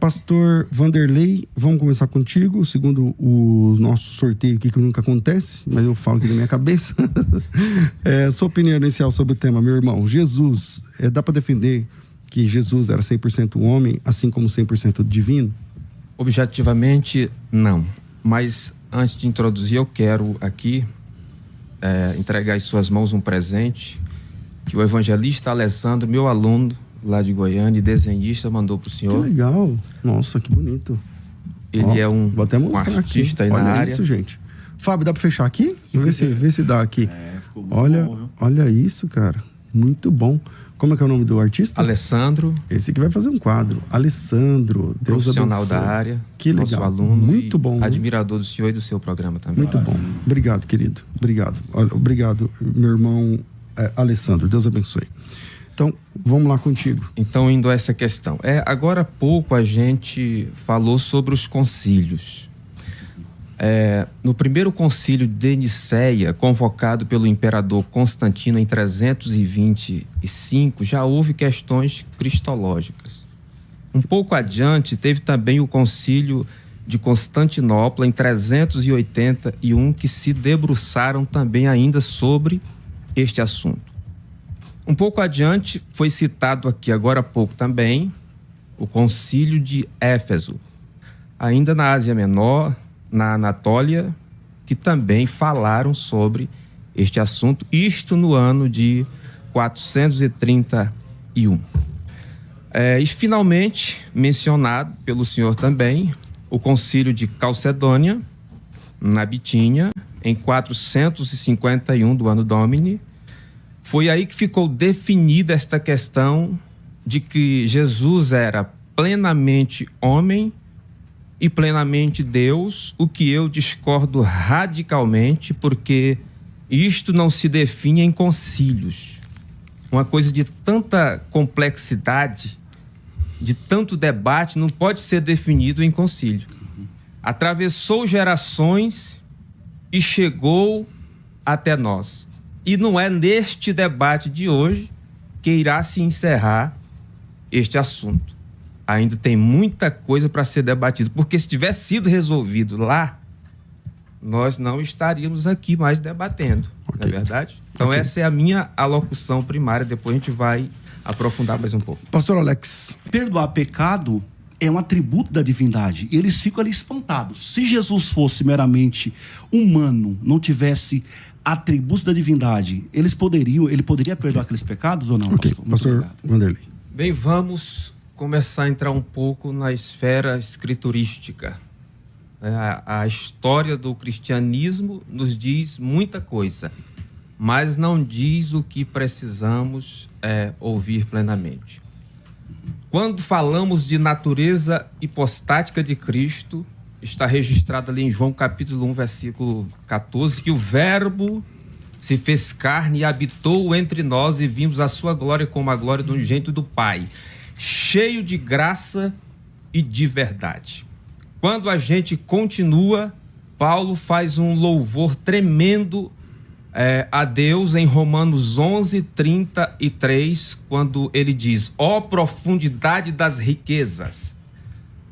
Pastor Vanderlei, vamos começar contigo, segundo o nosso sorteio aqui, que nunca acontece, mas eu falo aqui na minha cabeça. Sua opinião inicial sobre o tema, meu irmão. Jesus, dá para defender que Jesus era 100% homem, assim como 100% divino? Objetivamente, não. Mas antes de introduzir, eu quero aqui entregar em suas mãos um presente que o evangelista Alessandro, meu aluno lá de Goiânia, desenhista, mandou para o senhor. Que legal! Nossa, que bonito. Ele é um, vou até mostrar um artista aqui. aí na Olha área. Isso, gente. Fábio, dá para fechar aqui? Vê se dá aqui. Ficou muito bom, viu? Olha isso, cara. Muito bom. Como é que é o nome do artista? Alessandro. Esse que vai fazer um quadro. Alessandro, Deus profissional abençoe. da área. Que legal. Nosso aluno. Muito bom. Admirador do senhor e do seu programa também. Muito bom. Obrigado, querido. Obrigado. Obrigado, meu irmão Alessandro. Deus abençoe. Então, vamos lá contigo. Então, indo a essa questão. Agora há pouco a gente falou sobre os concílios. No primeiro concílio de Nicéia, convocado pelo imperador Constantino em 325, já houve questões cristológicas. Um pouco adiante, teve também o concílio de Constantinopla em 381, que se debruçaram também ainda sobre este assunto. Um pouco adiante, foi citado aqui agora há pouco também, o concílio de Éfeso, ainda na Ásia Menor, na Anatólia, que também falaram sobre este assunto, isto no ano de 431. E finalmente, mencionado pelo senhor também, o concílio de Calcedônia, na Bitínia, em 451 do ano Domini. Foi aí que ficou definida esta questão de que Jesus era plenamente homem e plenamente Deus, o que eu discordo radicalmente, porque isto não se define em concílios. Uma coisa de tanta complexidade, de tanto debate, não pode ser definido em concílio. Atravessou gerações e chegou até nós. E não é neste debate de hoje que irá se encerrar este assunto. Ainda tem muita coisa para ser debatida, porque se tivesse sido resolvido lá, nós não estaríamos aqui mais debatendo, não é verdade? Então essa é a minha alocução primária, depois a gente vai aprofundar mais um pouco. Pastor Alex. Perdoar pecado é um atributo da divindade. E eles ficam ali espantados. Se Jesus fosse meramente humano, não tivesse atributos da divindade, ele poderia perdoar aqueles pecados ou não, pastor? Pastor Vanderlei. Bem, vamos começar a entrar um pouco na esfera escriturística. A história do cristianismo nos diz muita coisa, mas não diz o que precisamos ouvir plenamente. Quando falamos de natureza hipostática de Cristo, está registrado ali em João capítulo 1, versículo 14, que o Verbo se fez carne e habitou entre nós e vimos a sua glória como a glória do unigênito do Pai, cheio de graça e de verdade. Quando a gente continua, Paulo faz um louvor tremendo a Deus em Romanos 11, 33, quando ele diz: ó profundidade das riquezas,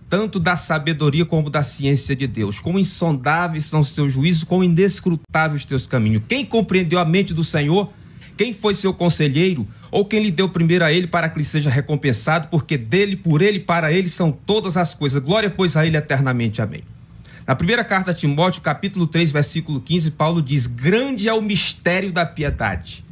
tanto da sabedoria como da ciência de Deus, quão insondáveis são os teus juízos, quão inescrutáveis os teus caminhos. Quem compreendeu a mente do Senhor? Quem foi seu conselheiro? Ou quem lhe deu primeiro a ele para que lhe seja recompensado? Porque dele, por ele, para ele são todas as coisas. Glória, pois, a ele eternamente. Amém. Na primeira carta a Timóteo, capítulo 3, versículo 15, Paulo diz: grande é o mistério da piedade.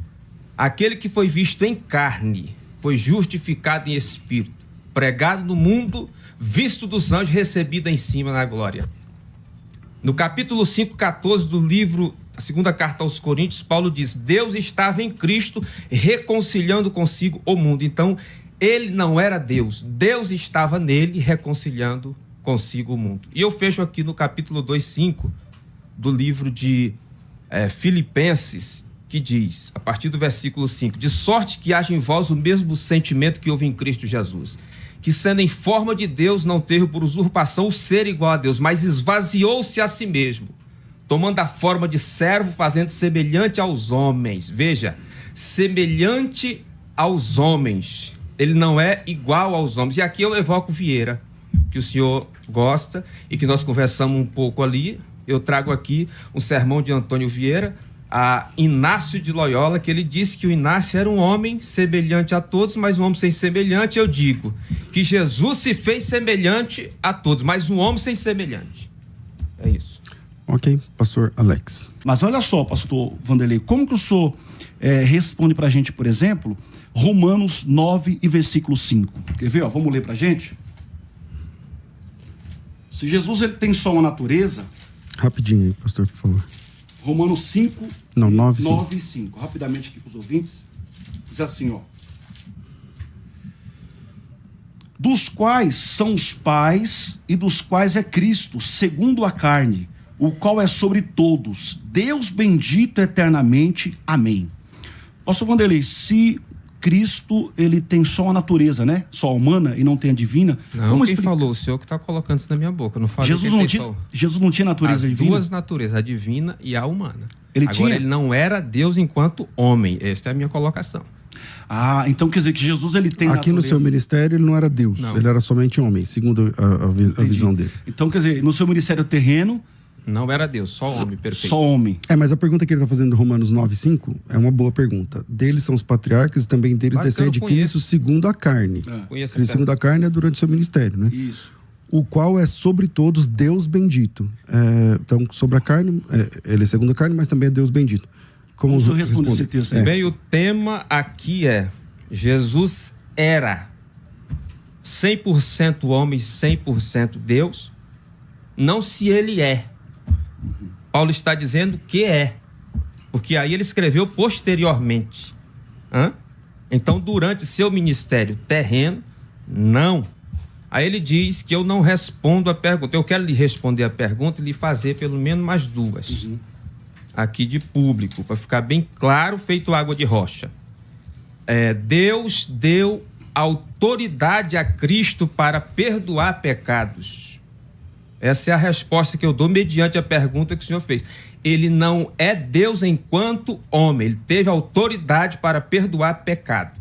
Aquele que foi visto em carne, foi justificado em espírito, pregado no mundo, visto dos anjos, recebido em cima na glória. No capítulo 5, 14 do livro, a segunda carta aos Coríntios, Paulo diz: Deus estava em Cristo reconciliando consigo o mundo. Então, ele não era Deus, Deus estava nele reconciliando consigo o mundo. E eu fecho aqui no capítulo 2, 5 do livro de Filipenses, que diz, a partir do versículo 5, de sorte que haja em vós o mesmo sentimento que houve em Cristo Jesus, que sendo em forma de Deus, não teve por usurpação o ser igual a Deus, mas esvaziou-se a si mesmo, tomando a forma de servo, fazendo semelhante aos homens. Veja, semelhante aos homens. Ele não é igual aos homens. E aqui eu evoco Vieira. que o senhor gosta e que nós conversamos um pouco ali, eu trago aqui um sermão de Antônio Vieira, a Inácio de Loyola, que ele disse que o Inácio era um homem semelhante a todos, mas um homem sem semelhante. Eu digo que Jesus se fez semelhante a todos, mas um homem sem semelhante. É isso. Ok, pastor Alex. Mas olha só, pastor Vanderlei, como que o senhor responde para a gente, por exemplo, Romanos 9 e versículo 5? Quer ver? Ó, vamos ler para a gente? Se Jesus ele tem só uma natureza... Rapidinho aí, pastor, por favor. Romanos 5, Não, 9 e 5. Rapidamente aqui para os ouvintes. Diz assim, ó. Dos quais são os pais e dos quais é Cristo, segundo a carne, o qual é sobre todos, Deus bendito eternamente. Amém. Pastor Vanderlei, se Cristo ele tem só a natureza, né? Só a humana e não tem a divina. Não, quem falou? O senhor que está colocando isso na minha boca. Eu não falei Jesus não tinha natureza divina? As duas naturezas, a divina e a humana. Ele não era Deus enquanto homem. Esta é a minha colocação. Ah, então quer dizer que Jesus ele tem Aqui natureza. no seu ministério ele não era Deus, Não. Ele era somente homem, segundo a visão dele. Então quer dizer, no seu ministério terreno... Não era Deus, só homem, perfeito. Só homem. Mas a pergunta que ele está fazendo em Romanos 9:5 é uma boa pergunta. Deles são os patriarcas e também deles descende Cristo segundo a carne. Cristo segundo a carne é durante o seu ministério, né? Isso. O qual é sobre todos Deus bendito. Então, sobre a carne, ele é segundo a carne, mas também é Deus bendito. Como o senhor responde esse texto aí? Bem, o tema aqui é: Jesus era 100% homem, 100% Deus, não se ele é. Paulo está dizendo que é, porque aí ele escreveu posteriormente. Então, durante seu ministério terreno, não. Aí ele diz que eu não respondo a pergunta. Eu quero lhe responder a pergunta e lhe fazer pelo menos mais duas. Aqui de público, para ficar bem claro, feito água de rocha. Deus deu autoridade a Cristo para perdoar pecados. Essa é a resposta que eu dou mediante a pergunta que o senhor fez. Ele não é Deus enquanto homem. Ele teve autoridade para perdoar pecado.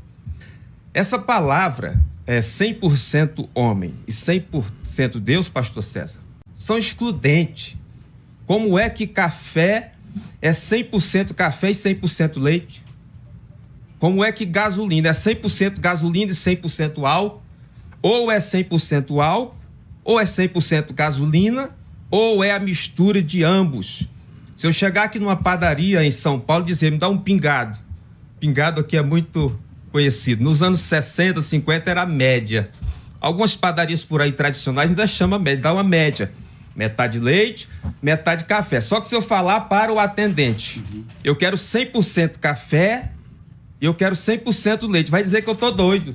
Essa palavra é 100% homem e 100% Deus, pastor César, são excludentes. Como é que café é 100% café e 100% leite? Como é que gasolina é 100% gasolina e 100% álcool? Ou é 100% álcool, ou é 100% gasolina, ou é a mistura de ambos. Se eu chegar aqui numa padaria em São Paulo e dizer, me dá um pingado. Pingado aqui é muito conhecido. Nos anos 60, 50 era a média. Algumas padarias por aí tradicionais ainda chamam média, dá uma média. Metade leite, metade café. Só que se eu falar para o atendente, eu quero 100% café e eu quero 100% leite, vai dizer que eu tô doido.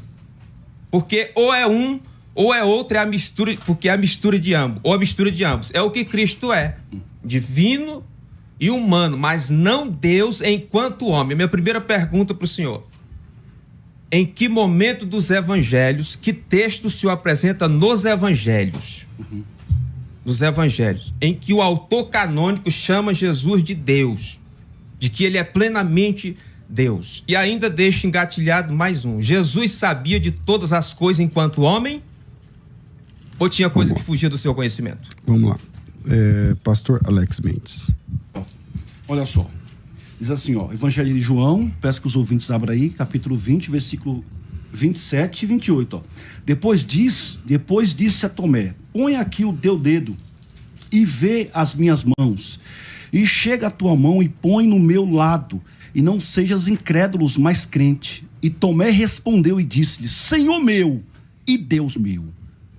Porque ou é um ou é outro, é a mistura, porque é a mistura de ambos, ou a mistura de ambos. É o que Cristo é, divino e humano, mas não Deus enquanto homem. Minha primeira pergunta para o senhor: em que momento dos evangelhos, que texto o senhor apresenta nos evangelhos? Nos evangelhos, em que o autor canônico chama Jesus de Deus, de que ele é plenamente Deus. E ainda deixa engatilhado mais um: Jesus sabia de todas as coisas enquanto homem? Ou tinha coisa que fugia do seu conhecimento? Vamos lá. Pastor Alex Mendes. Olha só. Diz assim, ó, Evangelho de João, peço que os ouvintes abram aí, capítulo 20, versículo 27 e 28, ó. Depois disse a Tomé: põe aqui o teu dedo e vê as minhas mãos, e chega a tua mão e põe no meu lado, e não sejas incrédulos, mas crente. E Tomé respondeu e disse-lhe: Senhor meu e Deus meu.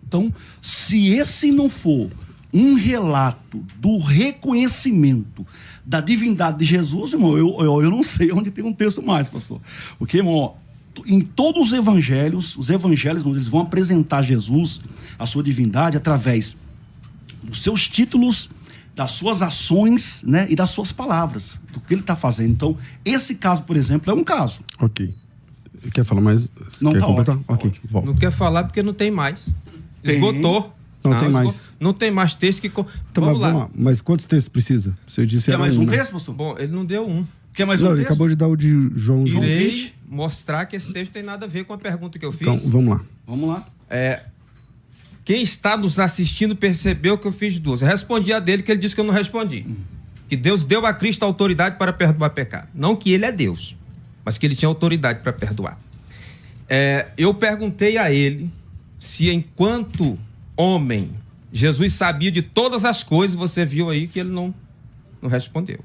Então, se esse não for um relato do reconhecimento da divindade de Jesus, irmão, eu não sei onde tem um texto mais, pastor. Porque, irmão, ó, em todos os evangelhos, eles vão apresentar Jesus, a sua divindade, através dos seus títulos, das suas ações, né, e das suas palavras, do que ele está fazendo. Então, esse caso, por exemplo, é um caso. Ok. Quer falar mais? Não, quer tá completar? ótimo, Ok, ótimo. volta. Não quer falar porque não tem mais. Esgotou. Não tem mais. Não tem mais texto que... Então, vamos lá. vamos lá. Mas quantos textos precisa? Você disse Quer era mais um né? texto, pastor? Bom, ele não deu um. Quer mais Não, um ele texto? acabou de dar o de João. Irei mostrar que esse texto tem nada a ver com a pergunta que eu fiz. Então, vamos lá. Vamos lá. quem está nos assistindo percebeu que eu fiz duas. Eu respondi a dele, que ele disse que eu não respondi. Que Deus deu a Cristo a autoridade para perdoar pecado. Não que ele é Deus, mas que ele tinha autoridade para perdoar. Eu perguntei a ele se, enquanto homem, Jesus sabia de todas as coisas. Você viu aí que ele não respondeu.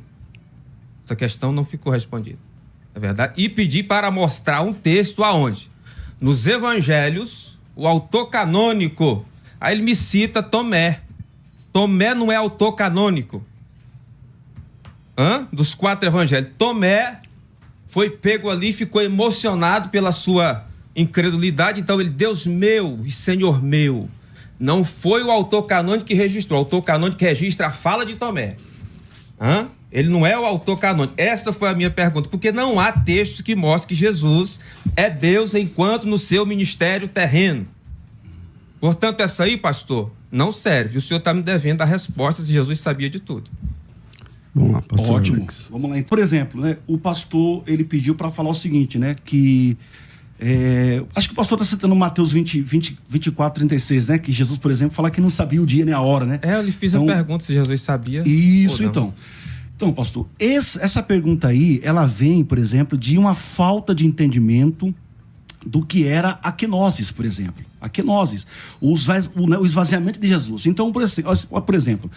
Essa questão não ficou respondida. É verdade? E pedi para mostrar um texto aonde? Nos evangelhos, o autor canônico. Aí ele me cita Tomé. Tomé não é autor canônico. Dos 4 evangelhos. Tomé foi pego ali e ficou emocionado pela sua incredulidade. Então ele, Deus meu e Senhor meu. Não foi o autor canônico que registrou. O autor canônico que registra a fala de Tomé. Ele não é o autor canônico. Esta foi a minha pergunta. Porque não há textos que mostrem que Jesus é Deus enquanto no seu ministério terreno. Portanto, essa aí, pastor, não serve. O senhor está me devendo a resposta se Jesus sabia de tudo. Vamos lá, pastor. Ótimo. Alex. Vamos lá. Por exemplo, né, o pastor, ele pediu para falar o seguinte, né, que... acho que o pastor está citando Mateus 24, 36, né, que Jesus, por exemplo, fala que não sabia o dia nem a hora, né? Eu lhe fiz a pergunta se Jesus sabia. Isso, então. Então, pastor, essa pergunta aí, ela vem, por exemplo, de uma falta de entendimento do que era a kenosis, por exemplo. A kenosis, o esvaziamento de Jesus. Então, por exemplo,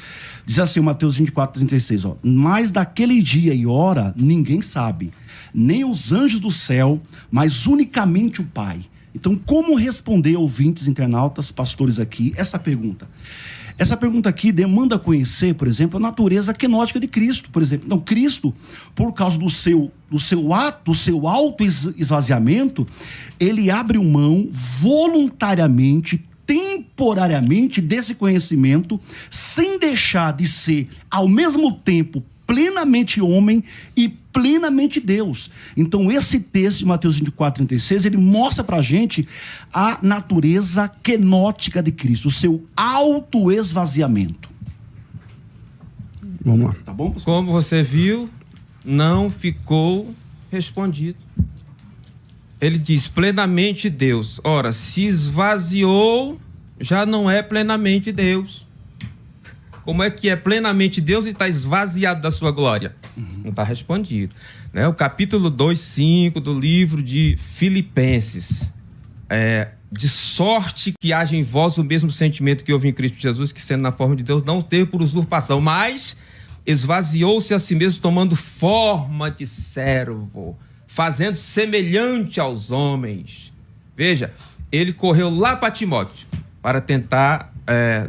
diz assim o Mateus 24, 36, mas daquele dia e hora ninguém sabe, nem os anjos do céu, mas unicamente o Pai. Então, como responder, ouvintes, internautas, pastores aqui, essa pergunta? Essa pergunta aqui demanda conhecer, por exemplo, a natureza kenótica de Cristo, por exemplo. Então, Cristo, por causa do seu auto-esvaziamento, ele abre mão voluntariamente, temporariamente desse conhecimento, sem deixar de ser, ao mesmo tempo, plenamente homem e plenamente Deus. Então, esse texto de Mateus 24, 36, ele mostra pra gente a natureza kenótica de Cristo, o seu auto-esvaziamento. Vamos lá. Tá bom, pastor? Como você viu, não ficou respondido. Ele diz, plenamente Deus. Ora, se esvaziou, já não é plenamente Deus. Como é que é plenamente Deus e está esvaziado da sua glória? Não está respondido. Né? O capítulo 2:5 do livro de Filipenses. De sorte que haja em vós o mesmo sentimento que houve em Cristo Jesus, que sendo na forma de Deus, não teve por usurpação, mas esvaziou-se a si mesmo, tomando forma de servo, fazendo semelhante aos homens. Veja, ele correu lá para Timóteo para tentar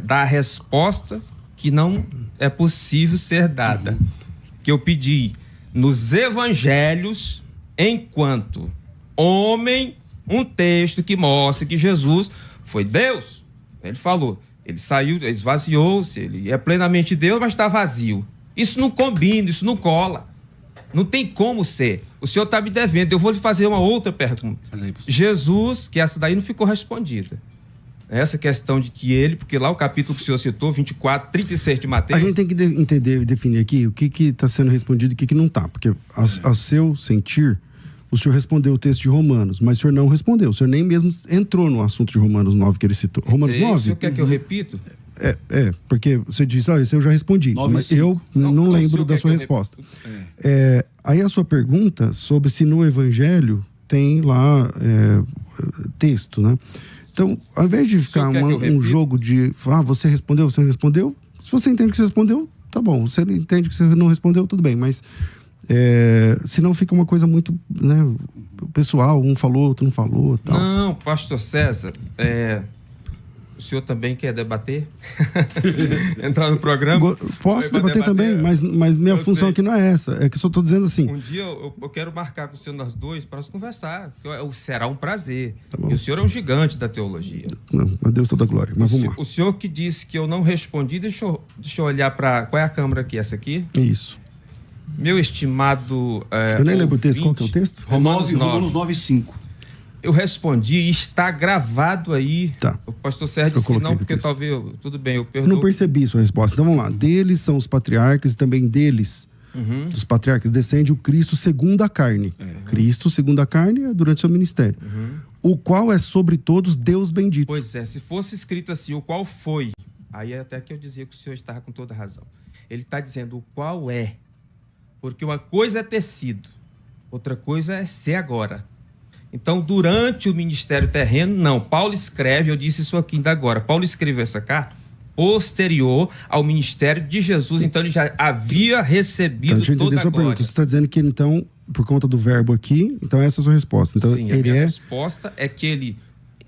dar a resposta que não é possível ser dada. Que eu pedi nos evangelhos, enquanto homem, um texto que mostra que Jesus foi Deus. Ele falou, ele saiu, esvaziou-se, ele é plenamente Deus, mas está vazio. Isso não combina, isso não cola. Não tem como ser. O senhor está me devendo. Eu vou lhe fazer uma outra pergunta. Jesus, que essa daí não ficou respondida. Essa questão de que ele, porque lá o capítulo que o senhor citou, 24, 36 de Mateus... A gente tem que entender e definir aqui o que está sendo respondido e o que não está. Porque ao seu sentir, o senhor respondeu o texto de Romanos, mas o senhor não respondeu. O senhor nem mesmo entrou no assunto de Romanos 9 que ele citou. Romanos 9? O senhor quer que eu repito? Porque você disse, esse eu já respondi. 9, mas eu não lembro da sua resposta. Aí a sua pergunta sobre se no Evangelho tem lá texto, né? Então, ao invés de ficar um jogo de... você respondeu, você não respondeu. Se você entende que você respondeu, tá bom. Se você entende que você não respondeu, tudo bem. Mas, senão fica uma coisa muito, né, pessoal. Um falou, outro não falou. Tal. Não, pastor César, o senhor também quer debater? Entrar no programa? Posso debater também, mas minha função aqui não é essa. É que eu só estou dizendo assim... Um dia eu quero marcar com o senhor nós dois para nós conversar. Será um prazer. Tá bom. E o senhor é um gigante da teologia. Não, a Deus toda a glória. Mas vamos lá. O senhor que disse que eu não respondi, deixa eu olhar para... Qual é a câmera aqui? Essa aqui? Isso. Meu estimado... eu nem lembro o texto. Qual que é o texto? Romanos 9:5. Eu respondi e está gravado aí. Tá. O pastor Sérgio disse que não, porque talvez... Tudo bem, eu perdoo. Eu não percebi sua resposta. Então vamos lá. Deles são os patriarcas e também deles, dos patriarcas, descende o Cristo segundo a carne. Cristo segundo a carne é durante seu ministério. o qual é sobre todos Deus bendito. Pois é, se fosse escrito assim, o qual foi, aí até que eu dizia que o senhor estava com toda razão. Ele está dizendo o qual é, porque uma coisa é ter sido, outra coisa é ser agora. Então, durante o ministério terreno, não. Paulo escreve, eu disse isso aqui ainda agora, Paulo escreveu essa carta posterior ao ministério de Jesus, então ele já havia recebido então, toda a glória. Pergunta. Você está dizendo que ele, então, por conta do verbo aqui, então essa é a sua resposta. Então, sim, a minha resposta é que ele,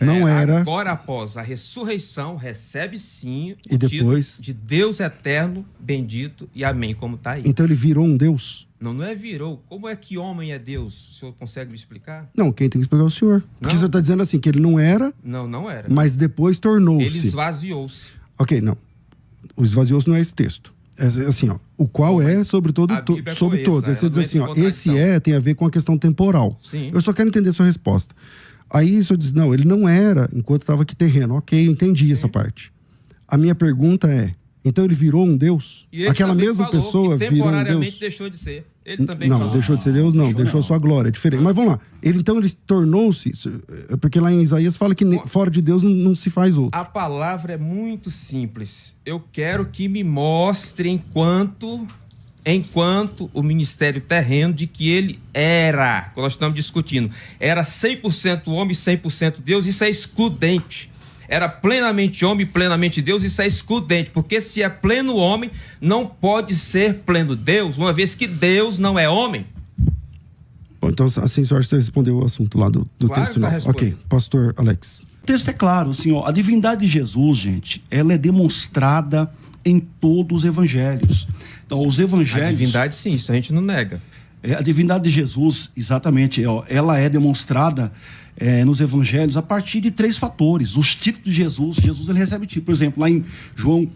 não era... agora após a ressurreição, recebe sim o depois... título de Deus eterno, bendito e amém, como está aí. Então ele virou um Deus? Não é virou. Como é que homem é Deus? O senhor consegue me explicar? Não, quem tem que explicar é o senhor. Porque o senhor está dizendo assim, que ele não era... Não era. Mas depois tornou-se. Ele esvaziou-se. Ok, não. O esvaziou-se não é esse texto. É assim, ó. O qual é sobre todo, sobre todos. Aí você diz assim, ó. Esse tem a ver com a questão temporal. Sim. Eu só quero entender a sua resposta. Aí o senhor diz, não, ele não era enquanto estava aqui terreno. Ok, eu entendi essa parte. A minha pergunta é, então ele virou um Deus? Aquela mesma pessoa virou um Deus? Deixou de ser. Ele também não, falou. deixou de ser Deus, não. Deixou sua glória. É diferente. Mas vamos lá. Então ele tornou-se... Porque lá em Isaías fala que fora de Deus não se faz outro. A palavra é muito simples. Eu quero que me mostre enquanto o ministério terreno de que ele era, quando nós estamos discutindo, era 100% homem e 100% Deus, isso é excludente. Era plenamente homem e plenamente Deus, isso é excludente, porque se é pleno homem, não pode ser pleno Deus, uma vez que Deus não é homem. Bom, então, assim, senhor, você respondeu o assunto lá do texto novo. Ok, pastor Alex. O texto é claro, senhor. A divindade de Jesus, gente, ela é demonstrada em todos os evangelhos. Então, os evangelhos... A divindade, sim, isso a gente não nega. A divindade de Jesus, exatamente, ela é demonstrada nos evangelhos a partir de 3 fatores. Os títulos de Jesus, ele recebe título. Por exemplo, lá em João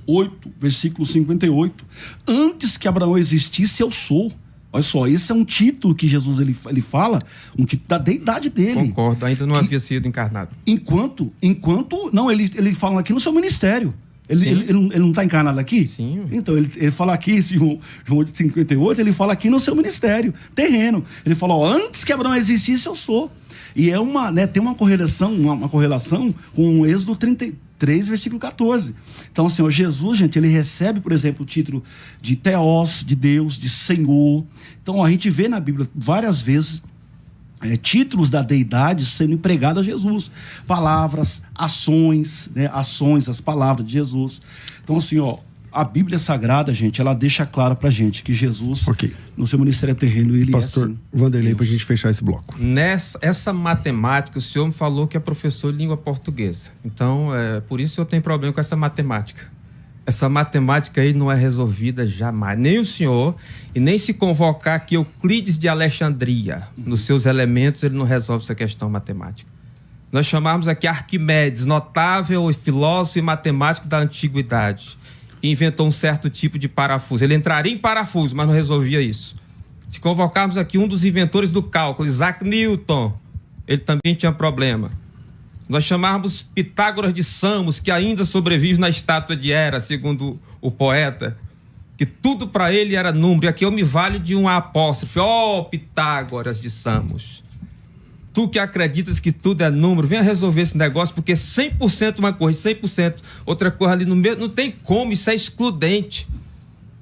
8, versículo 58, antes que Abraão existisse, eu sou. Olha só, esse é um título que Jesus ele fala, um título da deidade dele. Concordo, ainda não havia sido encarnado. Enquanto não, ele fala aqui no seu ministério. Ele não está encarnado aqui? Sim. Então, ele fala aqui, João 8,58, ele fala aqui no seu ministério terreno. Ele fala, ó, antes que Abraão existisse, eu sou. E tem uma correlação com o Êxodo 33, versículo 14. Então, assim, o Jesus, gente, ele recebe, por exemplo, o título de Theos, de Deus, de Senhor. Então, a gente vê na Bíblia várias vezes títulos da deidade sendo empregados a Jesus. Palavras, ações, as palavras de Jesus. Então, assim, ó, a Bíblia Sagrada, gente, ela deixa claro pra gente que Jesus, no seu ministério terreno, ele Pastor é assim. Vanderlei, pra gente fechar esse bloco. Essa matemática, o senhor me falou que é professor de língua portuguesa. Então, por isso eu tenho problema com essa matemática. Essa matemática aí não é resolvida jamais. Nem o senhor, e nem se convocar aqui Euclides de Alexandria, nos seus elementos, ele não resolve essa questão matemática. Nós chamamos aqui Arquimedes, notável filósofo e matemático da antiguidade, que inventou um certo tipo de parafuso. Ele entraria em parafuso, mas não resolvia isso. Se convocarmos aqui um dos inventores do cálculo, Isaac Newton, ele também tinha problema. Nós chamávamos Pitágoras de Samos, que ainda sobrevive na estátua de Hera, segundo o poeta, que tudo para ele era número. E aqui eu me valho de um apóstrofe. Ó, Pitágoras de Samos, tu que acreditas que tudo é número, venha resolver esse negócio, porque 100% uma coisa, 100% outra coisa ali no meio, não tem como, isso é excludente.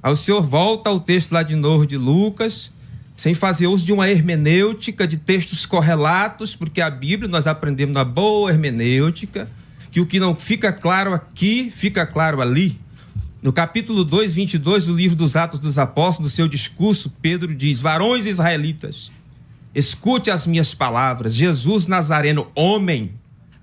Aí o senhor volta ao texto lá de novo de Lucas, sem fazer uso de uma hermenêutica, de textos correlatos, porque a Bíblia, nós aprendemos na boa hermenêutica, que o que não fica claro aqui, fica claro ali. No capítulo 2, 22 do livro dos Atos dos Apóstolos, no seu discurso, Pedro diz: varões israelitas, escute as minhas palavras. Jesus Nazareno, homem,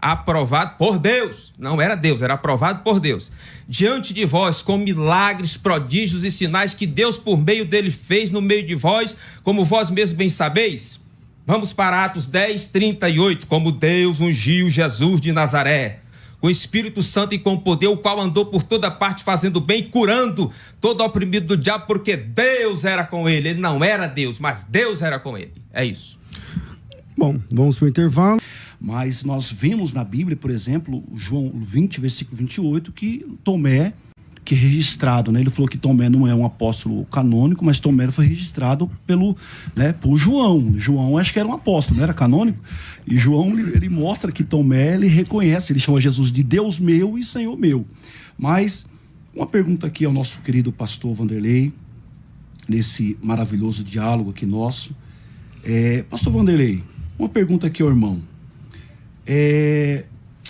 aprovado por Deus, não era Deus, era aprovado por Deus, diante de vós, com milagres, prodígios e sinais que Deus por meio dele fez no meio de vós, como vós mesmos bem sabeis. Vamos para Atos 10, 38, como Deus ungiu Jesus de Nazaré, com o Espírito Santo e com poder, o qual andou por toda parte fazendo bem, curando todo oprimido do diabo, porque Deus era com ele. Ele não era Deus, mas Deus era com ele. É isso. Bom, vamos para o intervalo. Mas nós vemos na Bíblia, por exemplo, João 20, versículo 28, que Tomé que é registrado, né? Ele falou que Tomé não é um apóstolo canônico, mas Tomé foi registrado por João. João acho que era um apóstolo, não era canônico? E João, ele mostra que Tomé, ele reconhece, ele chama Jesus de Deus meu e Senhor meu. Mas uma pergunta aqui ao nosso querido pastor Vanderlei, nesse maravilhoso diálogo aqui nosso. Pastor Vanderlei, uma pergunta aqui ao irmão.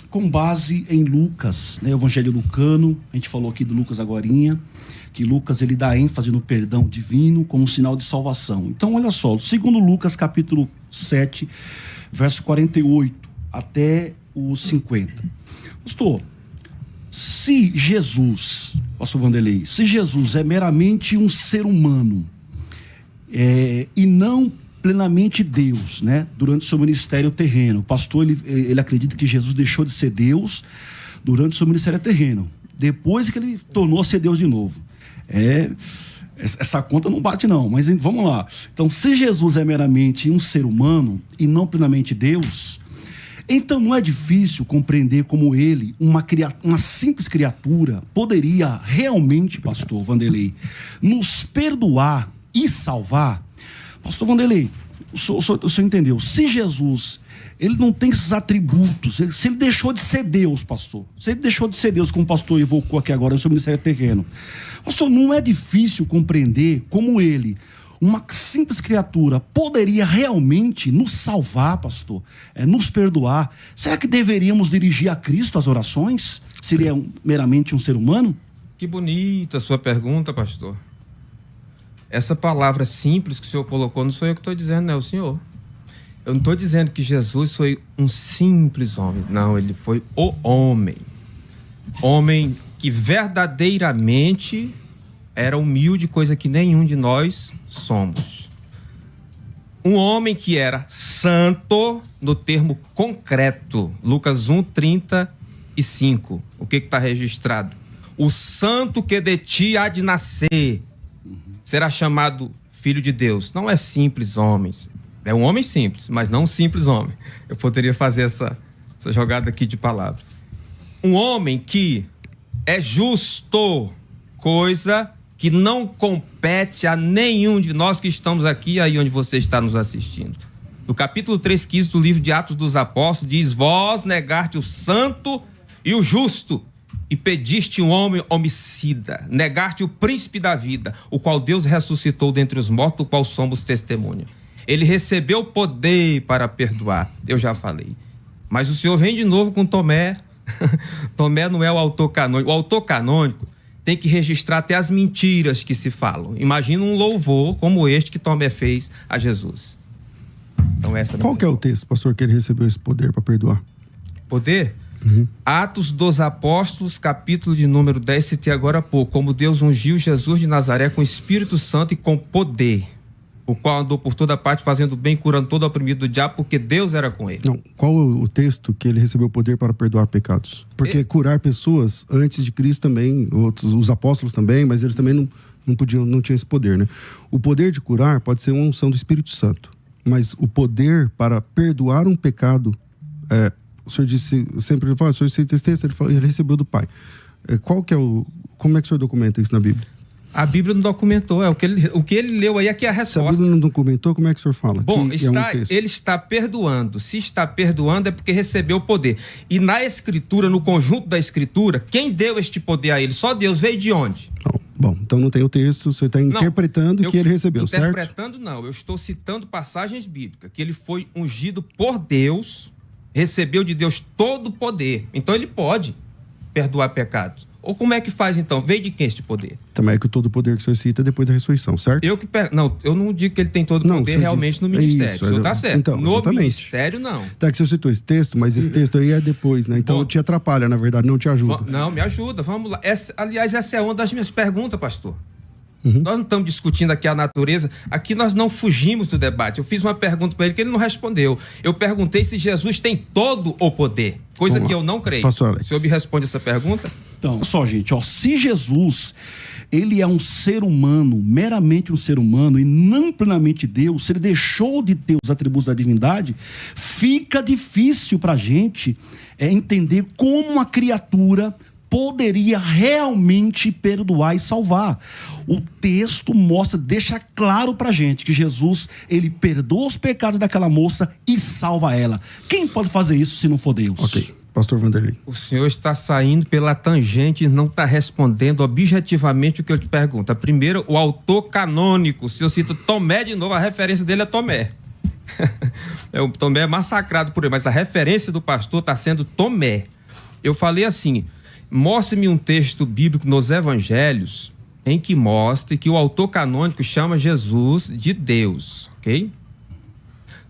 Com base em Lucas, né, Evangelho Lucano, a gente falou aqui do Lucas agorinha, que Lucas ele dá ênfase no perdão divino como sinal de salvação. Então, olha só, segundo Lucas, capítulo 7, verso 48 até o 50. Pastor, se Jesus, pastor Vanderlei, se Jesus é meramente um ser humano e não plenamente Deus, né? Durante o seu ministério terreno. O pastor, ele acredita que Jesus deixou de ser Deus durante o seu ministério terreno. Depois que ele tornou a ser Deus de novo. Essa conta não bate não, mas vamos lá. Então, se Jesus é meramente um ser humano e não plenamente Deus, então não é difícil compreender como ele, uma simples criatura, poderia realmente, pastor Vanderlei, nos perdoar e salvar. Pastor Vanderlei, o senhor entendeu? Se Jesus, ele não tem esses atributos, se ele deixou de ser Deus, pastor, se ele deixou de ser Deus, como o pastor evocou aqui agora no seu ministério terreno, pastor, não é difícil compreender como ele, uma simples criatura, poderia realmente nos salvar, pastor, nos perdoar. Será que deveríamos dirigir a Cristo as orações, se ele é meramente um ser humano? Que bonita a sua pergunta, pastor. Essa palavra simples que o senhor colocou, não sou eu que estou dizendo, não é o senhor. Eu não estou dizendo que Jesus foi um simples homem. Não, ele foi o homem. Homem que verdadeiramente era humilde, coisa que nenhum de nós somos. Um homem que era santo no termo concreto. Lucas 1:35. O que está registrado? O santo que de ti há de nascer será chamado filho de Deus. Não é simples homem. É um homem simples, mas não um simples homem. Eu poderia fazer essa jogada aqui de palavra. Um homem que é justo, coisa que não compete a nenhum de nós que estamos aqui, aí onde você está nos assistindo. No capítulo 3:15 do livro de Atos dos Apóstolos, diz: vós negaste o santo e o justo, e pediste um homem homicida, negaste o príncipe da vida, o qual Deus ressuscitou dentre os mortos, do qual somos testemunha. Ele recebeu poder para perdoar, eu já falei. Mas o senhor vem de novo com Tomé. Tomé não é o autor canônico. O autor canônico tem que registrar até as mentiras que se falam. Imagina um louvor como este que Tomé fez a Jesus. Então, qual que é o texto, pastor, que ele recebeu esse poder para perdoar? Poder? Uhum. Atos dos Apóstolos, capítulo de número 10, citei agora há pouco. Como Deus ungiu Jesus de Nazaré com o Espírito Santo e com poder, o qual andou por toda parte fazendo bem, curando todo oprimido do diabo, porque Deus era com ele. Não, qual o texto que ele recebeu poder para perdoar pecados? Porque curar pessoas antes de Cristo também, os apóstolos também, mas eles também não tinham esse poder, né? O poder de curar pode ser uma unção do Espírito Santo, mas o poder para perdoar um pecado, o senhor disse, sempre fala, o senhor cita esse texto, ele recebeu do Pai. Como é que o senhor documenta isso na Bíblia? A Bíblia não documentou, o que ele leu aí, aqui é a resposta. Se a Bíblia não documentou, como é que o senhor fala? Bom, ele está perdoando. Se está perdoando é porque recebeu o poder. E na Escritura, no conjunto da Escritura, quem deu este poder a ele? Só Deus. Veio de onde? Bom, então não tem o texto, você está interpretando que ele recebeu, certo? Interpretando não, eu estou citando passagens bíblicas, que ele foi ungido por Deus, recebeu de Deus todo o poder. Então ele pode perdoar pecados. Ou como é que faz, então? Veio de quem este poder? Também é que todo o poder que o senhor cita é depois da ressurreição, certo? Eu não digo que ele tem todo o poder realmente no ministério. Isso, o senhor está certo. Então, no ministério, não. Tá, que o senhor citou esse texto, mas esse texto aí é depois, né? Então te atrapalha, na verdade, não te ajuda. Não, me ajuda. Vamos lá. Aliás, essa é uma das minhas perguntas, pastor. Uhum. Nós não estamos discutindo aqui a natureza. Aqui nós não fugimos do debate. Eu fiz uma pergunta para ele que ele não respondeu. Eu perguntei se Jesus tem todo o poder. Coisa que eu não creio. Pastor Alex. O senhor me responde essa pergunta? Então, só gente, se Jesus, ele é um ser humano, meramente um ser humano e não plenamente Deus, se ele deixou de ter os atributos da divindade, fica difícil para a gente entender como uma criatura poderia realmente perdoar e salvar. O texto mostra, deixa claro pra gente que Jesus, ele perdoa os pecados daquela moça e salva ela. Quem pode fazer isso se não for Deus? Ok. Pastor Vanderlei. O senhor está saindo pela tangente e não está respondendo objetivamente o que eu te pergunto. Primeiro, o autor canônico. O senhor cita Tomé de novo, a referência dele é Tomé. O Tomé é massacrado por ele, mas a referência do pastor está sendo Tomé. Eu falei assim, mostre-me um texto bíblico nos evangelhos em que mostre que o autor canônico chama Jesus de Deus, ok?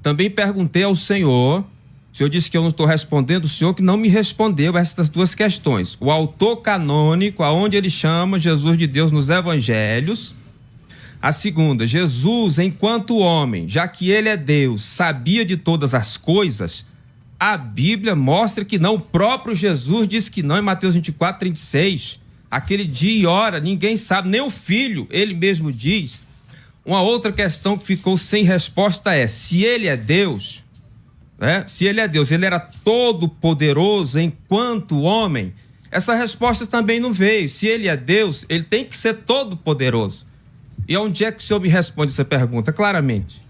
Também perguntei ao senhor... O senhor disse que eu não estou respondendo, o senhor que não me respondeu essas duas questões. O autor canônico, aonde ele chama Jesus de Deus nos evangelhos. A segunda, Jesus, enquanto homem, já que ele é Deus, sabia de todas as coisas, a Bíblia mostra que não. O próprio Jesus disse que não em Mateus 24, 36. Aquele dia e hora, ninguém sabe, nem o filho, ele mesmo diz. Uma outra questão que ficou sem resposta é, se ele é Deus... Se ele é Deus, ele era todo poderoso enquanto homem, essa resposta também não veio. Se ele é Deus, ele tem que ser todo poderoso. E onde é que o senhor me responde essa pergunta claramente?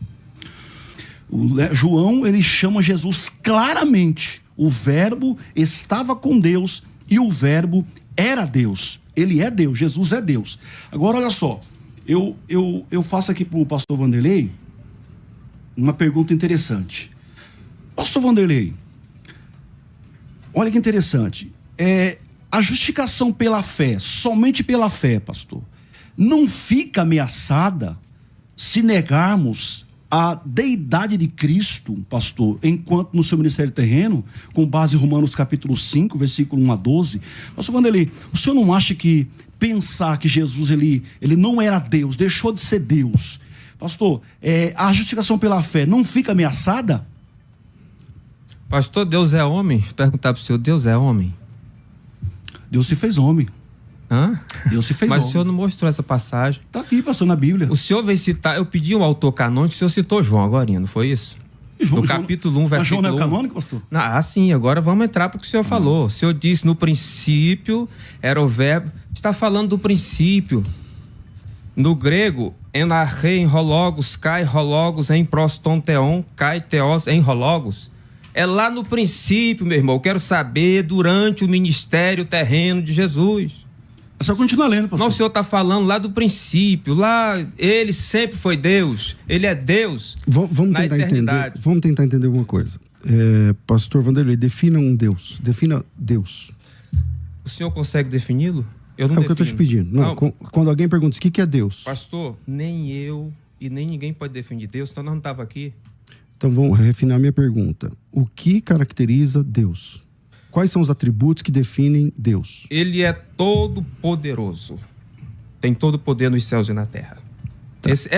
João, ele chama Jesus claramente. O verbo estava com Deus e o verbo era Deus. Ele é Deus, Jesus é Deus. Agora olha só, eu faço aqui para o pastor Vanderlei uma pergunta interessante. Pastor Vanderlei, olha que interessante, a justificação pela fé, somente pela fé, pastor, não fica ameaçada se negarmos a deidade de Cristo, pastor, enquanto no seu ministério terreno, com base em Romanos capítulo 5, versículo 1 a 12. Pastor Vanderlei, o senhor não acha que pensar que Jesus ele não era Deus, deixou de ser Deus, pastor, a justificação pela fé não fica ameaçada? Pastor, Deus é homem? Perguntar para o senhor, Deus é homem? Deus se fez homem. Hã? Deus se fez Mas homem. o senhor não mostrou essa passagem. Está aqui, pastor, na Bíblia. O senhor veio citar, eu pedi um autor canônico, o senhor citou João agora, não foi isso? No capítulo 1, versículo 1. Mas João não é canônico, pastor? Sim, agora vamos entrar para o que o senhor falou. O senhor disse, no princípio era o verbo. Está falando do princípio. No grego, enarre em rologos, kai rologos em prostonteon, kai teos em rologos. É lá no princípio, meu irmão. Eu quero saber durante o ministério terreno de Jesus. É só continuar lendo, pastor. Não, o senhor está falando lá do princípio. Lá, ele sempre foi Deus. Ele é Deus. Vamos tentar entender alguma coisa. Pastor Vanderlei, defina um Deus. Defina Deus. O senhor consegue defini-lo? Eu não defino. É o que eu estou te pedindo. Não. Quando alguém pergunta o que é Deus. Pastor, nem eu e nem ninguém pode definir Deus, então nós não estávamos aqui. Então vamos refinar minha pergunta. O que caracteriza Deus? Quais são os atributos que definem Deus? Ele é todo poderoso. Tem todo o poder nos céus e na terra. Tá. Esse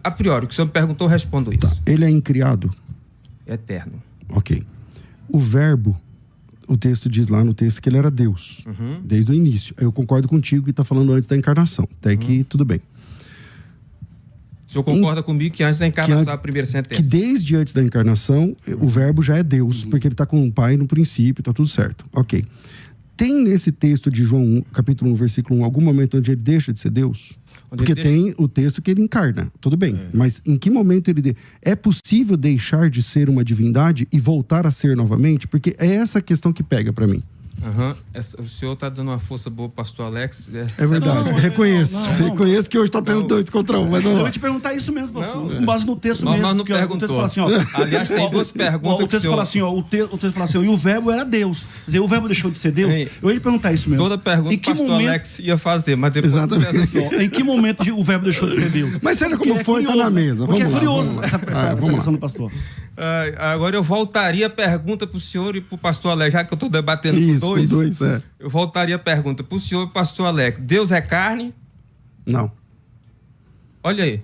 a priori, o que o senhor me perguntou, eu respondo isso. Tá. Ele é incriado? Eterno. Ok. O verbo, o texto diz lá no texto que ele era Deus, desde o início. Eu concordo contigo que está falando antes da encarnação. Até que tudo bem. O senhor concorda comigo que antes da encarnação, a primeira sentença? Que desde antes da encarnação, o verbo já é Deus, porque ele está com o Pai no princípio, está tudo certo. Ok. Tem nesse texto de João 1, capítulo 1, versículo 1, algum momento onde ele deixa de ser Deus? Porque tem o texto que ele encarna, tudo bem. Mas em que momento ele... É possível deixar de ser uma divindade e voltar a ser novamente? Porque é essa questão que pega para mim. O senhor está dando uma força boa, pastor Alex. É verdade, reconheço. Reconheço que hoje está tendo 2 contra 1. Mas eu ia te perguntar isso mesmo, pastor. Com base no texto mesmo. Mas não perguntou. Assim, aliás, tem 2 perguntas. O texto fala assim, o texto fala assim, e o verbo era Deus. Quer dizer, o verbo deixou de ser Deus? Eu ia te perguntar isso mesmo. Toda pergunta que o pastor Alex ia fazer, mas depois... Exatamente. Em que momento o verbo deixou de ser Deus? Mas seja como for, está na mesa. Porque é curioso essa questão do pastor. Agora eu voltaria a pergunta para o senhor e para o pastor Alex, já que eu estou debatendo com 2. Com 2, Eu voltaria a pergunta para o senhor e pastor Alex. Deus é carne? Não. Olha aí.